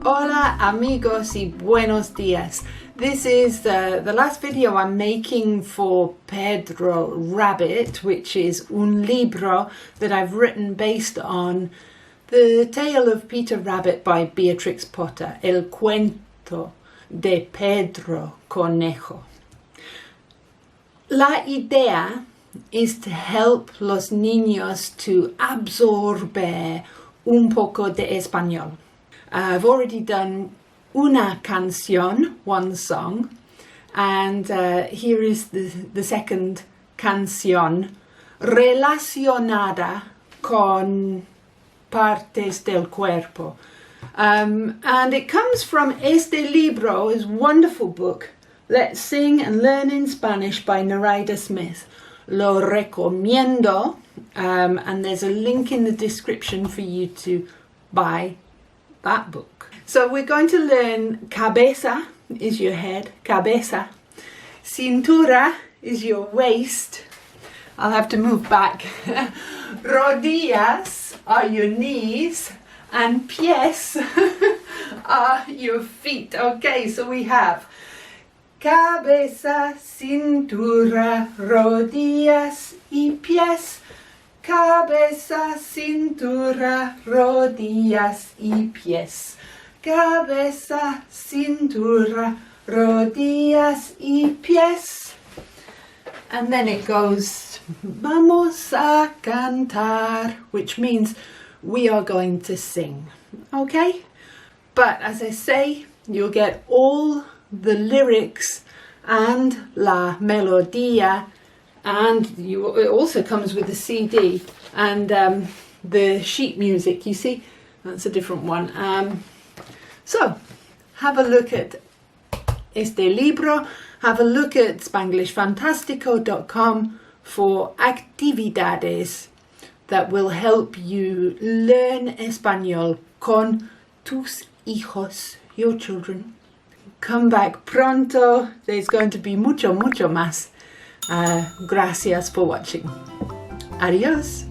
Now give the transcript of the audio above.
Hola amigos y buenos días. This is the last video I'm making for Pedro Rabbit, which is un libro that I've written based on the tale of Peter Rabbit by Beatrix Potter, El cuento de Pedro Conejo. La idea is to help los niños to absorber un poco de español. I've already done una canción, one song, and here is the second canción relacionada con partes del cuerpo. And it comes from este libro, this wonderful book, Let's Sing and Learn in Spanish by Narida Smith. Lo recomiendo, and there's a link in the description for you to buy that book. So we're going to learn cabeza is your head, cabeza. Cintura is your waist. I'll have to move back. Rodillas are your knees, and pies are your feet. Okay, so we have cabeza, cintura, rodillas y pies. Cabeza, cintura, rodillas y pies. Cabeza, cintura, rodillas y pies. And then it goes, vamos a cantar, which means we are going to sing. Okay? But as I say, you'll get all the lyrics and la melodía, and it also comes with the CD and the sheet music, you see, that's a different one. So have a look at este libro, have a look at SpanglishFantastico.com for actividades that will help you learn español con tus hijos, your children. Come back pronto, there's going to be mucho más. Gracias for watching. Adios.